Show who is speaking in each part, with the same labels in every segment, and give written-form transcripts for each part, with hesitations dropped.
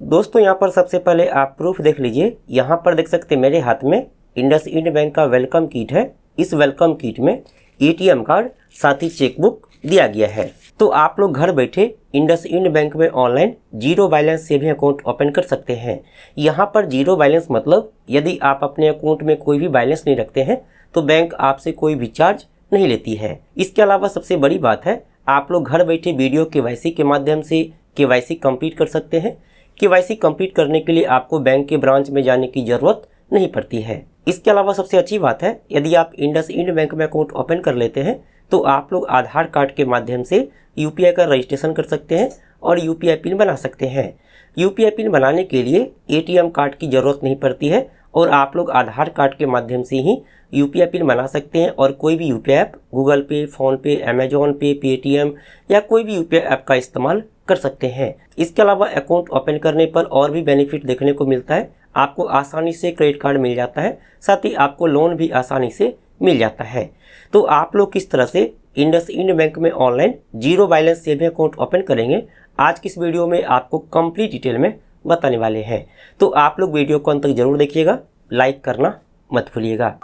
Speaker 1: दोस्तों यहाँ पर सबसे पहले आप प्रूफ देख लीजिए। यहाँ पर देख सकते हैं मेरे हाथ में इंडसइंड बैंक का वेलकम किट है। इस वेलकम किट में एटीएम कार्ड साथ ही चेकबुक दिया गया है। तो आप लोग घर बैठे इंडसइंड बैंक में online zero balance saving account open कर सकते हैं। यहाँ पर जीरो बैलेंस मतलब यदि आप अपने अकाउंट में कोई भी बैलेंस नहीं रखते हैं तो बैंक आपसे कोई भी चार्ज नहीं लेती है। इसके अलावा सबसे बड़ी बात है, आप लोग घर बैठे वीडियो केवाईसी के माध्यम से केवाईसी कंप्लीट कर सकते हैं। केवाईसी कंप्लीट करने के लिए आपको बैंक के ब्रांच में जाने की ज़रूरत नहीं पड़ती है। इसके अलावा सबसे अच्छी बात है, यदि आप इंडसइंड बैंक में अकाउंट ओपन कर लेते हैं तो आप लोग आधार कार्ड के माध्यम से यूपीआई का रजिस्ट्रेशन कर सकते हैं और यूपीआई पिन बना सकते हैं। यूपीआई पिन बनाने के लिए एटीएम कार्ड की ज़रूरत नहीं पड़ती है और आप लोग आधार कार्ड के माध्यम से ही यूपीआई पिन बना सकते हैं और कोई भी यूपीआई ऐप गूगल पे, फ़ोनपे, अमेजॉन पे, पेटीएम या कोई भी यूपीआई ऐप का इस्तेमाल कर सकते हैं। इसके अलावा अकाउंट ओपन करने पर और भी बेनिफिट देखने को मिलता है। आपको आसानी से क्रेडिट कार्ड मिल जाता है, साथ ही आपको लोन भी आसानी से मिल जाता है। तो आप लोग किस तरह से इंडसइंड बैंक में online zero balance saving account open करेंगे, आज की इस वीडियो में आपको कंप्लीट डिटेल में बताने वाले हैं। तो आप लोग वीडियो को अंत तक जरूर देखिएगा, लाइक करना मत भूलिएगा।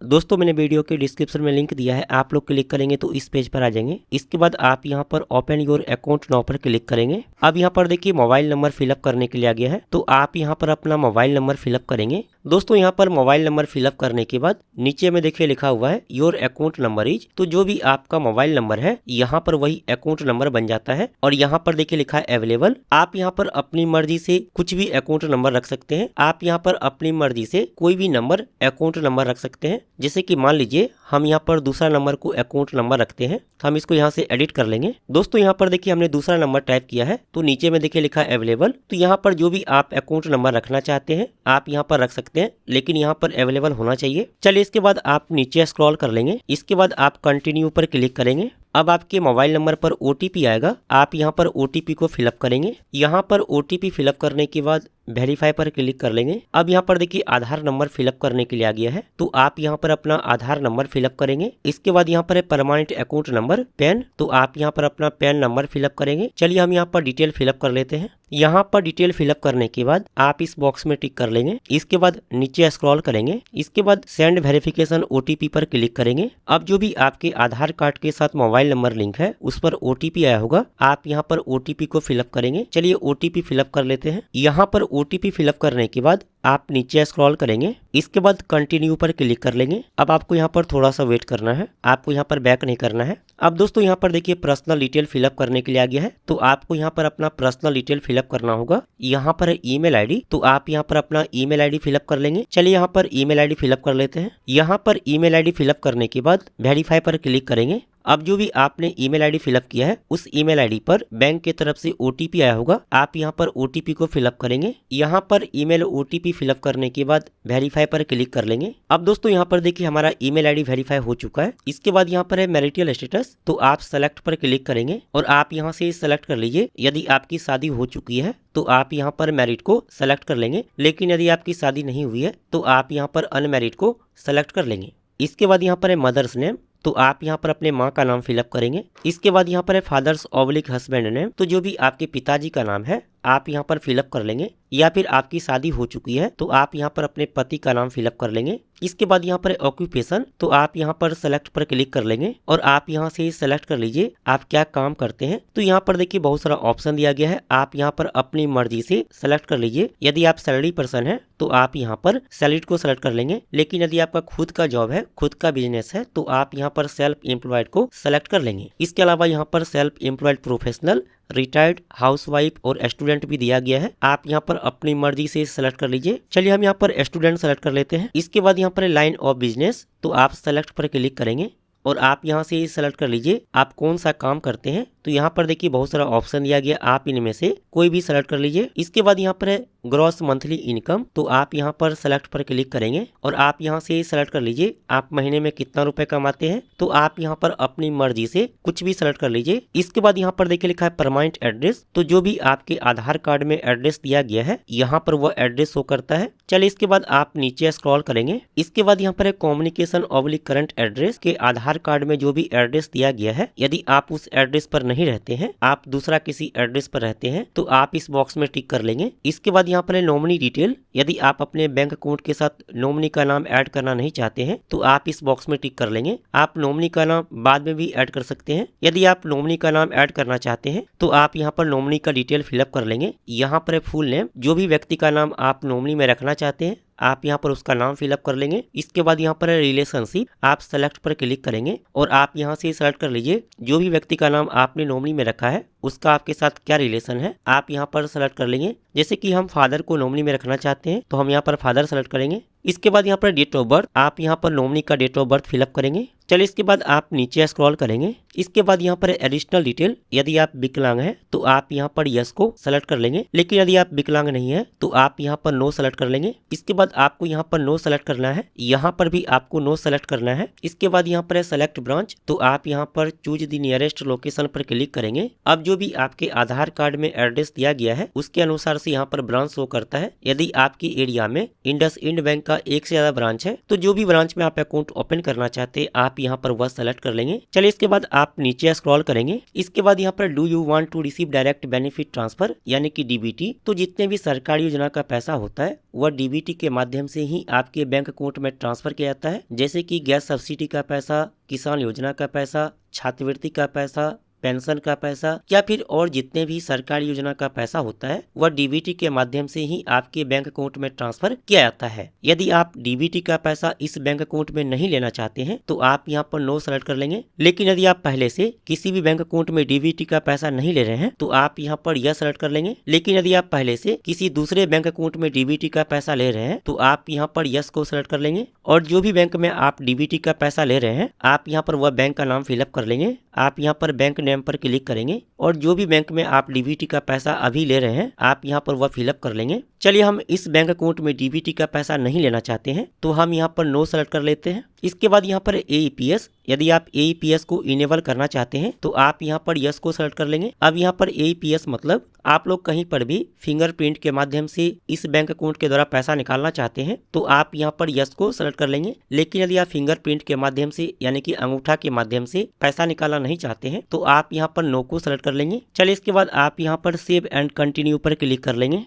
Speaker 1: दोस्तों मैंने वीडियो के डिस्क्रिप्शन में लिंक दिया है, आप लोग क्लिक करेंगे तो इस पेज पर आ जाएंगे। इसके बाद आप यहां पर ओपन योर अकाउंट नाउ पर क्लिक करेंगे। अब यहां पर देखिए मोबाइल नंबर फिलअप करने के लिए आ गया है, तो आप यहां पर अपना मोबाइल नंबर फिलअप करेंगे। दोस्तों यहां पर मोबाइल नंबर फिलअप करने के बाद नीचे में देखिए लिखा हुआ है योर अकाउंट नंबर इज, तो जो भी आपका मोबाइल नंबर है यहाँ पर वही अकाउंट नंबर बन जाता है। और यहाँ पर देखिए लिखा है अवेलेबल। आप यहाँ पर अपनी मर्जी से कुछ भी अकाउंट नंबर रख सकते हैं। आप यहाँ पर अपनी मर्जी से कोई भी नंबर अकाउंट नंबर रख सकते हैं। जैसे कि मान लीजिए हम यहाँ पर दूसरा नंबर को अकाउंट नंबर रखते हैं, तो हम इसको यहाँ से एडिट कर लेंगे। दोस्तों यहाँ पर देखिए हमने दूसरा नंबर टाइप किया है, तो नीचे में देखिए लिखा है अवेलेबल। तो यहाँ पर जो भी आप अकाउंट नंबर रखना चाहते हैं आप यहाँ पर रख सकते हैं, लेकिन यहाँ पर अवेलेबल होना चाहिए। चलिए इसके बाद आप नीचे स्क्रॉल कर लेंगे। इसके बाद आप कंटिन्यू पर क्लिक करेंगे। अब आपके मोबाइल नंबर पर ओटीपी आएगा, आप यहाँ पर ओटीपी को फिलअप करेंगे। यहाँ पर ओटीपी फिलअप करने के बाद वेरीफाई पर क्लिक कर लेंगे। अब यहाँ पर देखिए आधार नंबर फिलअप करने के लिए आ गया है, तो आप यहाँ पर अपना आधार नंबर फिलअप करेंगे। इसके बाद यहाँ पर है परमानेंट अकाउंट नंबर पैन, तो आप यहाँ पर अपना पैन नंबर फिलअप करेंगे। चलिए हम यहाँ पर डिटेल फिलअप कर लेते हैं। यहाँ पर डिटेल फिलअप करने के बाद आप इस बॉक्स में टिक कर लेंगे। इसके बाद नीचे स्क्रॉल करेंगे। इसके बाद सेंड वेरिफिकेशन ओटीपी पर क्लिक करेंगे। अब जो भी आपके आधार कार्ड के साथ मोबाइल नंबर लिंक है उस पर ओटीपी आया होगा, आप यहाँ पर ओटीपी को फिलअप करेंगे। चलिए ओटीपी फिलअप कर लेते हैं। यहाँ पर ओटीपी फिलअप करने के बाद आप नीचे स्क्रॉल करेंगे। इसके बाद कंटिन्यू पर क्लिक कर लेंगे। अब आपको यहाँ पर थोड़ा सा वेट करना है, आपको यहाँ पर बैक नहीं करना है। अब दोस्तों यहाँ पर देखिए पर्सनल डिटेल फिलअप करने के लिए आ गया है, तो आपको यहाँ पर अपना पर्सनल डिटेल फिलअप करना होगा। यहाँ पर है ईमेल आईडी, तो आप यहाँ पर अपना ईमेल आईडी फिलअप कर लेंगे। चलिए यहाँ पर ईमेल आईडी फिलअप कर लेते हैं। यहाँ पर ईमेल आईडी फिलअप करने के बाद वेरीफाई पर क्लिक करेंगे। अब जो भी आपने ईमेल आईडी फिलअप किया है उस ईमेल आईडी पर बैंक की तरफ से ओटीपी आया होगा, आप यहाँ पर ओटीपी को फिलअप करेंगे। यहाँ पर ईमेल ओटीपी फिलअप करने के बाद वेरीफाई पर क्लिक कर लेंगे। अब दोस्तों यहाँ पर देखिए हमारा ईमेल आईडी वेरीफाई हो चुका है। इसके बाद यहाँ पर है मैरिटल स्टेटस, तो आप सेलेक्ट पर क्लिक करेंगे और आप यहाँ से सेलेक्ट कर लीजिए। यदि आपकी शादी हो चुकी है तो आप यहाँ पर मैरिड को सेलेक्ट कर लेंगे, लेकिन यदि आपकी शादी नहीं हुई है तो आप यहाँ पर अनमैरिड को सेलेक्ट कर लेंगे। इसके बाद यहाँ पर है मदर्स नेम, तो आप यहाँ पर अपने माँ का नाम फिलअप करेंगे। इसके बाद यहाँ पर है फादर्स ऑब्लिक हस्बैंड नेम, तो जो भी आपके पिताजी का नाम है आप यहाँ पर फिलअप कर लेंगे। या फिर आपकी शादी हो चुकी है तो आप यहाँ पर अपने पति का नाम फिलअप कर लेंगे। इसके बाद यहाँ पर ऑक्यूपेशन, तो आप यहाँ पर सेलेक्ट पर क्लिक कर लेंगे और आप यहाँ से सेलेक्ट कर लीजिए आप क्या काम करते हैं। तो यहाँ पर देखिए बहुत सारा ऑप्शन दिया गया है, आप यहाँ पर अपनी मर्जी से सेलेक्ट कर लीजिए। यदि आप सैलरी पर्सन है तो आप यहाँ पर सैलरीड को सेलेक्ट कर लेंगे, लेकिन यदि आपका खुद का जॉब है, खुद का बिजनेस है, तो आप यहाँ पर सेल्फ एम्प्लॉयड को सेलेक्ट कर लेंगे। इसके अलावा यहाँ पर self employed professional, retired, housewife और स्टूडेंट भी दिया गया है, आप यहाँ पर अपनी मर्जी से सेलेक्ट कर लीजिए। चलिए हम यहाँ पर स्टूडेंट सेलेक्ट कर लेते हैं। इसके बाद यहाँ पर लाइन ऑफ बिजनेस, तो आप सेलेक्ट पर क्लिक करेंगे और आप यहाँ से सेलेक्ट कर लीजिए आप कौन सा काम करते हैं। तो यहाँ पर देखिए बहुत सारा ऑप्शन दिया गया, आप इनमें से कोई भी सेलेक्ट कर लीजिए। इसके बाद यहाँ पर है ग्रॉस मंथली इनकम, तो आप यहाँ पर सेलेक्ट पर क्लिक करेंगे और आप यहाँ से सेलेक्ट कर लीजिए आप महीने में कितना रुपए कमाते हैं। तो आप यहाँ पर अपनी मर्जी से कुछ भी सेलेक्ट कर लीजिए। इसके बाद यहाँ पर देखिए लिखा है परमानेंट एड्रेस, तो जो भी आपके आधार कार्ड में एड्रेस दिया गया है यहाँ पर वो एड्रेस शो करता है। चलिए इसके बाद आप नीचे स्क्रॉल करेंगे। इसके बाद यहाँ पर है कम्युनिकेशन ऑब्लिक करंट एड्रेस, के आधार कार्ड में जो भी एड्रेस दिया गया है यदि आप उस एड्रेस पर नहीं रहते हैं, आप दूसरा किसी एड्रेस पर रहते हैं, तो आप इस बॉक्स में टिक कर लेंगे। इसके बाद यहाँ पर है नॉमिनी डिटेल, यदि आप अपने बैंक अकाउंट के साथ नॉमिनी का नाम ऐड करना नहीं चाहते हैं तो आप इस बॉक्स में टिक कर लेंगे। आप नॉमिनी का नाम बाद में भी ऐड कर सकते हैं। यदि आप नॉमिनी का नाम ऐड करना चाहते हैं तो आप यहाँ पर नॉमिनी का डिटेल फिलअप कर लेंगे। यहाँ पर है फुल नेम, जो भी व्यक्ति का नाम आप नॉमिनी में रखना चाहते हैं आप यहाँ पर उसका नाम फिलअप कर लेंगे। इसके बाद यहाँ पर है रिलेशनशिप, आप सेलेक्ट पर क्लिक करेंगे और आप यहाँ से सेलेक्ट कर लीजिए जो भी व्यक्ति का नाम आपने नॉमिनी में रखा है उसका आपके साथ क्या रिलेशन है, आप यहाँ पर सेलेक्ट कर लेंगे। जैसे कि हम फादर को नॉमिनी में रखना चाहते हैं तो हम यहाँ पर फादर सेलेक्ट करेंगे। इसके बाद यहाँ पर डेट ऑफ बर्थ, आप यहाँ पर नॉमिनी का डेट ऑफ बर्थ फिलअप करेंगे। चलिए इसके बाद आप नीचे स्क्रॉल करेंगे। इसके बाद यहाँ पर एडिशनल डिटेल, यदि आप विकलांग हैं तो आप यहाँ पर यस को सेलेक्ट कर लेंगे, लेकिन यदि आप विकलांग नहीं है तो आप यहाँ पर नो सेलेक्ट कर लेंगे। इसके बाद आपको यहाँ पर नो सेलेक्ट करना है, यहाँ पर भी आपको नो सेलेक्ट करना है। इसके बाद यहाँ पर है सेलेक्ट ब्रांच, तो आप यहाँ पर चूज द नियरेस्ट लोकेशन पर क्लिक करेंगे। अब जो भी आपके आधार कार्ड में एड्रेस दिया गया है उसके अनुसार से यहाँ पर ब्रांच शो करता है। यदि आपकी एरिया में इंडसइंड बैंक का एक से ज्यादा ब्रांच है तो जो भी ब्रांच में आप अकाउंट ओपन करना चाहते हैं आप यहाँ पर वह सेलेक्ट कर लेंगे। चलिए इसके बाद आप नीचे स्क्रॉल करेंगे। इसके बाद यहाँ पर do you want to receive direct benefit transfer यानी कि डीबीटी, तो जितने भी सरकारी योजना का पैसा होता है वह डीबीटी के माध्यम से ही आपके बैंक अकाउंट में ट्रांसफर किया जाता है। जैसे कि गैस सब्सिडी का पैसा, किसान योजना का पैसा, छात्रवृत्ति का पैसा, पेंशन का पैसा या फिर और जितने भी सरकारी योजना का पैसा होता है वह डीबीटी के माध्यम से ही आपके बैंक अकाउंट में ट्रांसफर किया जाता है। यदि आप डीबीटी का पैसा इस बैंक अकाउंट में नहीं लेना चाहते हैं तो आप यहाँ पर नो सेलेक्ट कर लेंगे। लेकिन यदि आप पहले से किसी भी बैंक अकाउंट में डीबीटी का पैसा नहीं ले रहे हैं तो आप यहाँ पर यस सेलेक्ट कर लेंगे। लेकिन यदि आप पहले से किसी दूसरे बैंक अकाउंट में डीबीटी का पैसा ले रहे हैं तो आप यहाँ पर यस को सेलेक्ट कर लेंगे और जो भी बैंक में आप डीबीटी का पैसा ले रहे हैं आप यहाँ पर वह बैंक का नाम फिलअप कर लेंगे। आप यहाँ पर बैंक नेम पर क्लिक करेंगे और जो भी बैंक में आप डीबीटी का पैसा अभी ले रहे हैं आप यहाँ पर वह फिलअप कर लेंगे। चलिए हम इस बैंक अकाउंट में डीबीटी का पैसा नहीं लेना चाहते हैं तो हम यहाँ पर नो सेलेक्ट कर लेते हैं। इसके बाद यहाँ पर एईपीएस, यदि आप एईपीएस को इनेबल करना चाहते हैं तो आप यहाँ पर यस को सेलेक्ट कर लेंगे। अब यहाँ पर एईपीएस मतलब आप लोग कहीं पर भी फिंगरप्रिंट के माध्यम से इस बैंक अकाउंट के द्वारा पैसा निकालना चाहते हैं तो आप यहाँ पर यस को सेलेक्ट कर लेंगे। लेकिन यदि आप फिंगरप्रिंट के माध्यम से यानी कि अंगूठा के माध्यम से पैसा निकालना नहीं चाहते हैं तो आप यहाँ पर नो को सेलेक्ट कर लेंगे। चलिए इसके बाद आप यहाँ पर सेव एंड कंटिन्यू पर क्लिक कर लेंगे।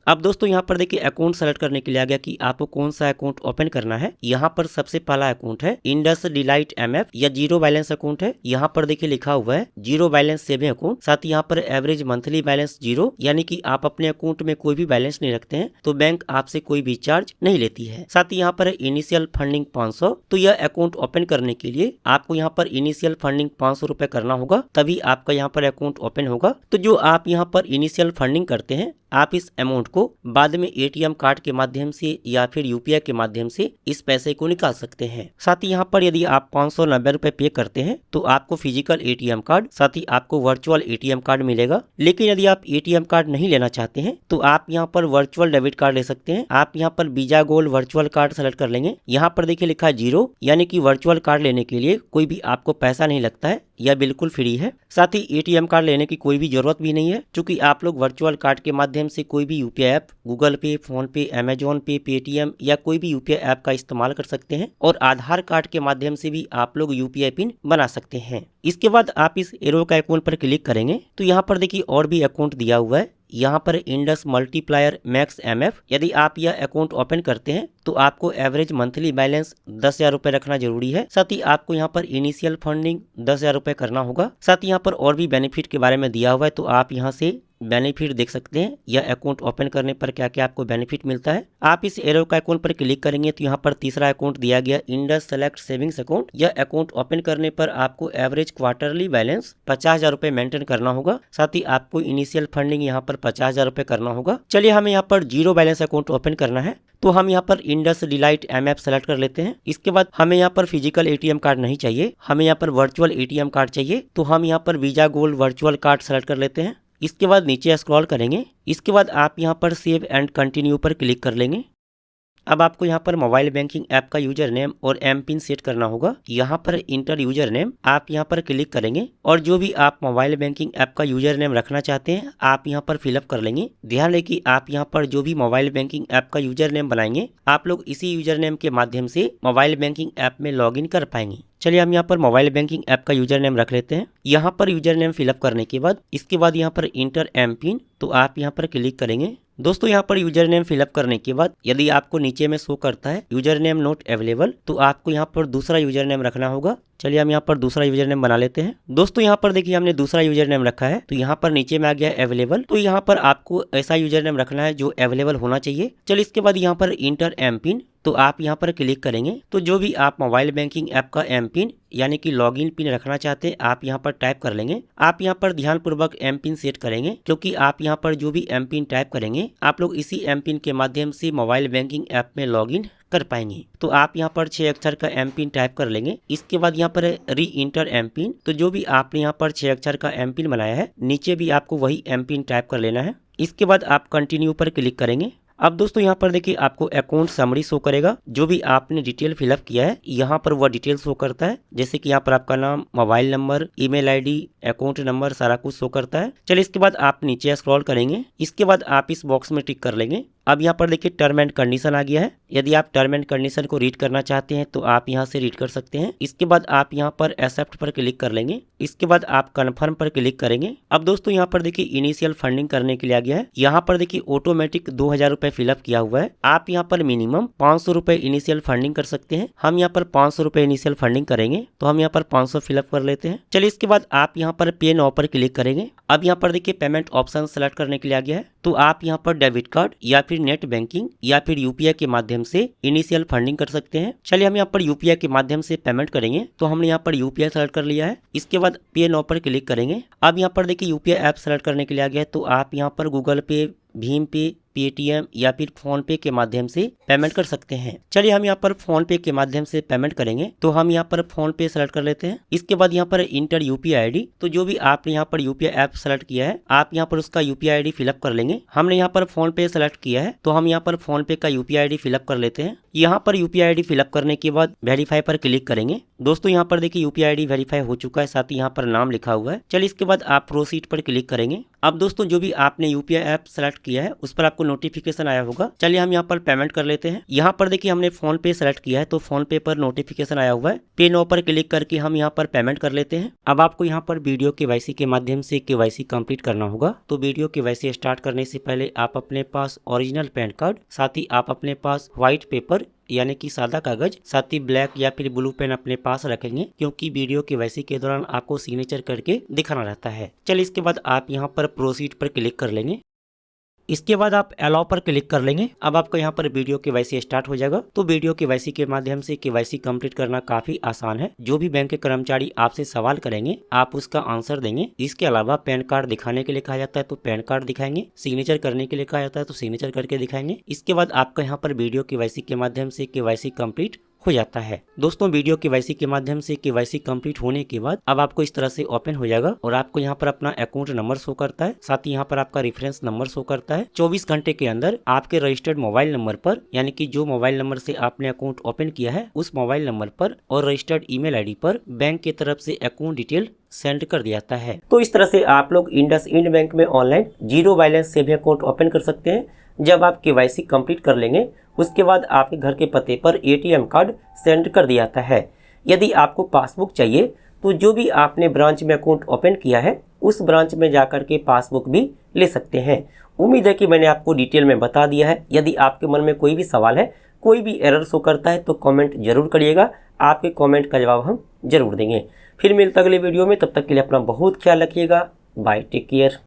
Speaker 1: अब दोस्तों यहाँ पर देखिए अकाउंट सेलेक्ट करने के लिए आ गया कि आपको कौन सा अकाउंट ओपन करना है। यहाँ पर सबसे पहला अकाउंट है इंडस डिलाइट एमएफ या जीरो बैलेंस अकाउंट है। यहाँ पर देखिए लिखा हुआ है जीरो बैलेंस सेविंग अकाउंट, साथ ही यहाँ पर एवरेज मंथली बैलेंस जीरो, यानी कि आप अपने अकाउंट में कोई भी बैलेंस नहीं रखते हैं तो बैंक आपसे कोई भी चार्ज नहीं लेती है। साथ ही यहाँ पर इनिशियल फंडिंग 500, तो यह अकाउंट ओपन करने के लिए आपको यहाँ पर इनिशियल फंडिंग 500 रुपए करना होगा तभी आपका यहाँ पर अकाउंट ओपन होगा। तो जो आप यहाँ पर इनिशियल फंडिंग करते हैं आप इस अमाउंट को बाद में एटीएम कार्ड के माध्यम से या फिर यूपीआई के माध्यम से इस पैसे को निकाल सकते हैं। साथ ही यहाँ पर यदि आप 590 रुपए पे करते हैं तो आपको फिजिकल एटीएम कार्ड, साथ ही आपको वर्चुअल एटीएम कार्ड मिलेगा। लेकिन यदि आप एटीएम कार्ड नहीं लेना चाहते हैं तो आप यहाँ पर वर्चुअल डेबिट कार्ड ले सकते हैं। आप यहाँ पर visa gold virtual card select कर लेंगे। यहाँ पर देखिए लिखा है जीरो, यानी कि वर्चुअल कार्ड लेने के लिए कोई भी आपको पैसा नहीं लगता है, यह बिल्कुल फ्री है। साथ ही एटीएम कार्ड लेने की कोई भी जरूरत भी नहीं है, क्योंकि आप लोग वर्चुअल कार्ड के माध्यम से कोई भी यूपीआई ऐप, गूगल पे, फोन पे, अमेजोन पे, पेटीएम या कोई भी यूपीआई ऐप का इस्तेमाल कर सकते हैं और आधार कार्ड के माध्यम से भी आप लोग यूपीआई पिन बना सकते हैं। इसके बाद आप इस एरो का अकाउंट पर क्लिक करेंगे तो यहाँ पर देखिए और भी अकाउंट दिया हुआ है। यहाँ पर इंडस मल्टीप्लायर मैक्स एमएफ, यदि आप यह अकाउंट ओपन करते हैं तो आपको एवरेज मंथली बैलेंस 10,000 रुपए रखना जरूरी है। साथ ही आपको यहाँ पर इनिशियल फंडिंग 10,000 रुपए करना होगा। साथ ही यहाँ पर और भी बेनिफिट के बारे में दिया हुआ है तो आप यहाँ से बेनिफिट देख सकते हैं, यह अकाउंट ओपन करने पर क्या क्या आपको बेनिफिट मिलता है। आप इस एरो का अकाउंट पर क्लिक करेंगे तो यहाँ पर तीसरा अकाउंट दिया गया इंडस सेलेक्ट सेविंग्स अकाउंट। यह अकाउंट ओपन करने पर आपको एवरेज क्वार्टरली बैलेंस 50,000 रुपए मेंटेन करना होगा। साथ ही आपको इनिशियल फंडिंग यहाँ पर 50,000 रुपए करना होगा। चलिए हमें यहाँ पर जीरो बैलेंस अकाउंट ओपन करना है, तो हम यहाँ पर इंडस डिलाइट एमएप सेलेक्ट कर लेते हैं। इसके बाद हमें यहाँ पर फिजिकल एटीएम कार्ड नहीं चाहिए, हमें यहाँ पर वर्चुअल एटीएम कार्ड चाहिए। तो हम यहाँ पर visa gold virtual card select कर लेते हैं। इसके बाद नीचे स्क्रॉल करेंगे। इसके बाद आप यहाँ पर सेव एंड कंटिन्यू पर क्लिक कर लेंगे। अब आपको यहाँ पर मोबाइल बैंकिंग ऐप का यूजर नेम और एम पिन सेट करना होगा। यहाँ पर इंटर यूजर नेम आप यहाँ पर क्लिक करेंगे और जो भी आप मोबाइल बैंकिंग ऐप का यूजर नेम रखना चाहते हैं आप यहाँ पर फिलअप कर लेंगे। ध्यान रहे कि आप यहाँ पर जो भी मोबाइल बैंकिंग ऐप का यूजर नेम बनाएंगे आप लोग इसी यूजर नेम के माध्यम से मोबाइल बैंकिंग ऐप में लॉगिन कर पाएंगे। चलिए हम यहाँ पर मोबाइल बैंकिंग ऐप का यूजर नेम रख लेते हैं। यहाँ पर यूजर नेम फिलअप करने के बाद इसके बाद यहाँ पर इंटर एम पिन, तो आप यहाँ पर क्लिक करेंगे। दोस्तों यहाँ पर यूजर नेम फिलअप करने के बाद यदि आपको नीचे में शो करता है यूजर नेम नॉट अवेलेबल, तो आपको यहाँ पर दूसरा यूजर नेम रखना होगा। चलिए हम यहाँ पर दूसरा यूजर नेम बना लेते हैं। दोस्तों यहाँ पर देखिए हमने दूसरा यूजर नेम रखा है, तो यहाँ पर नीचे में आ गया अवेलेबल। तो यहाँ पर आपको ऐसा यूजर नेम रखना है जो अवेलेबल होना चाहिए। चलिए इसके बाद यहाँ पर इंटर एम पिन, तो आप यहाँ पर क्लिक करेंगे। तो जो भी आप मोबाइल बैंकिंग ऐप का एम पिन यानी कि लॉगिन पिन रखना चाहते हैं आप यहाँ पर टाइप कर लेंगे। आप यहाँ पर ध्यानपूर्वक एम पिन सेट करेंगे, क्योंकि आप यहाँ पर जो भी एम पिन टाइप करेंगे आप लोग इसी एम पिन के माध्यम से मोबाइल बैंकिंग ऐप में लॉगिन कर पाएंगे। तो आप यहाँ पर 6 अक्षर का एम पिन टाइप कर लेंगे। इसके बाद यहाँ पर री इंटर एम पिन, तो जो भी आपने यहाँ पर 6 अक्षर का एम पिन बनाया है नीचे भी आपको वही एम पिन टाइप कर लेना है। इसके बाद आप कंटिन्यू पर क्लिक करेंगे। अब दोस्तों यहाँ पर देखिए आपको अकाउंट समरी शो करेगा। जो भी आपने डिटेल फिलअप किया है यहाँ पर वह डिटेल शो करता है, जैसे कि यहाँ पर आपका नाम, mobile number, email ID, account number सारा कुछ शो करता है। चलिए इसके बाद आप नीचे स्क्रॉल करेंगे। इसके बाद आप इस बॉक्स में टिक कर लेंगे। अब यहाँ पर देखिए टर्म एंड कंडीशन आ गया है। यदि आप टर्म एंड कंडीशन को रीड करना चाहते हैं तो आप यहाँ से रीड कर सकते हैं। इसके बाद आप यहाँ पर एक्सेप्ट पर क्लिक कर लेंगे। इसके बाद आप कन्फर्म पर क्लिक करेंगे। अब दोस्तों यहाँ पर देखिए इनिशियल फंडिंग करने के लिए आ गया है। यहाँ पर देखिए ऑटोमेटिक 2,000 रुपए फिलअप किया हुआ है। आप यहाँ पर मिनिमम 500 रुपए इनिशियल फंडिंग कर सकते हैं। हम यहाँ पर 500 रुपए इनिशियल फंडिंग करेंगे, तो हम यहाँ पर 500 फिलअप कर लेते हैं। चलिए इसके बाद आप यहाँ पर पे नाउ पर क्लिक करेंगे। अब यहाँ पर देखिए पेमेंट ऑप्शन सेलेक्ट करने के लिए आ गया है। तो आप यहाँ पर डेबिट कार्ड या फिर नेट बैंकिंग या फिर यूपीआई के माध्यम से इनिशियल फंडिंग कर सकते हैं। चलिए हम यहाँ पर यूपीआई के माध्यम से पेमेंट करेंगे, तो हमने यहाँ पर यूपीआई सेलेक्ट कर लिया है। इसके बाद पे नाउ पर क्लिक करेंगे। अब यहाँ पर देखिए यूपीआई ऐप सेलेक्ट करने के लिए आ गया है। तो आप यहाँ पर गूगल पे, भीम पे, पेटीएम या फिर फोन पे के माध्यम से पेमेंट कर सकते हैं। चलिए हम यहाँ पर फोन पे के माध्यम से पेमेंट करेंगे, तो हम यहाँ पर फोन पे सेलेक्ट कर लेते हैं। इसके बाद यहाँ पर इंटर यूपीआई आईडी, तो जो भी आपने यहाँ पर यूपीआई ऐप सेलेक्ट किया है आप यहाँ पर उसका यूपीआई आईडी फिलअप कर लेंगे। हमने यहाँ पर फोन पे सेलेक्ट किया है, तो हम यहाँ पर फोन पे का यूपीआई आईडी फिलअप कर लेते हैं। यहाँ पर यूपीआई आईडी फिलअप करने के बाद वेरीफाई पर क्लिक करेंगे। दोस्तों यहाँ पर देखिए यूपीआई आईडी वेरीफाई हो चुका है, साथ ही यहाँ पर नाम लिखा हुआ है। चलिए इसके बाद आप प्रोसीड पर क्लिक करेंगे। अब दोस्तों जो भी आपने यूपीआई ऐप सेलेक्ट किया है उस पर आपको नोटिफिकेशन आया होगा। चलिए हम यहाँ पर पेमेंट कर लेते हैं। यहाँ पर देखिए हमने फोन पे सेलेक्ट किया है, तो फोन पे पर नोटिफिकेशन आया हुआ है। पे नाउ पर क्लिक करके हम यहाँ पर पेमेंट कर लेते हैं। अब आपको यहाँ पर वीडियो केवाईसी के माध्यम से केवाईसी कंप्लीट करना होगा। तो वीडियो केवाईसी स्टार्ट करने से पहले आप अपने पास ओरिजिनल पैन कार्ड, साथ ही आप अपने पास व्हाइट पेपर यानी कि सादा कागज, साथ ही ब्लैक या फिर ब्लू पेन अपने पास रखेंगे, क्योंकि वीडियो केवाईसी के दौरान आपको सिग्नेचर करके दिखाना रहता है। चलिए इसके बाद आप यहाँ पर प्रोसीड पर क्लिक कर लेंगे। इसके बाद आप अलाउ पर क्लिक कर लेंगे। अब आपका यहाँ पर वीडियो केवाईसी स्टार्ट हो जाएगा। तो वीडियो केवाईसी के माध्यम से केवाईसी कंप्लीट करना काफी आसान है। जो भी बैंक के कर्मचारी आपसे सवाल करेंगे आप उसका आंसर देंगे। इसके अलावा पैन कार्ड दिखाने के लिए कहा जाता है तो पैन कार्ड दिखाएंगे, सिग्नेचर करने के लिए कहा जाता है तो सिग्नेचर करके दिखाएंगे। इसके बाद आपका यहाँ पर वीडियो केवाईसी के माध्यम से केवाईसी कंप्लीट हो जाता है। दोस्तों वीडियो केवाईसी के माध्यम से केवाईसी कंप्लीट होने के बाद अब आपको इस तरह से ओपन हो जाएगा और आपको यहाँ पर अपना अकाउंट नंबर शो करता है, साथ ही यहाँ पर आपका रेफरेंस नंबर शो करता है। 24 घंटे के अंदर आपके रजिस्टर्ड मोबाइल नंबर पर, यानी कि जो मोबाइल नंबर से आपने अकाउंट ओपन किया है उस मोबाइल नंबर पर और रजिस्टर्ड ईमेल आईडी पर बैंक की तरफ से अकाउंट डिटेल सेंड कर दिया जाता है। तो इस तरह से आप लोग इंडसइंड बैंक में online zero balance saving account open कर सकते हैं। जब आप केवाईसी कंप्लीट कर लेंगे उसके बाद आपके घर के पते पर एटीएम कार्ड सेंड कर दिया जाता है। यदि आपको पासबुक चाहिए तो जो भी आपने ब्रांच में अकाउंट ओपन किया है उस ब्रांच में जाकर के पासबुक भी ले सकते हैं। उम्मीद है कि मैंने आपको डिटेल में बता दिया है। यदि आपके मन में कोई भी सवाल है, कोई भी एरर शो करता है तो कमेंट जरूर करिएगा। आपके कमेंट का जवाब हम जरूर देंगे। फिर मिलते अगले वीडियो में, तब तक के लिए अपना बहुत ख्याल रखिएगा। Bye, take care.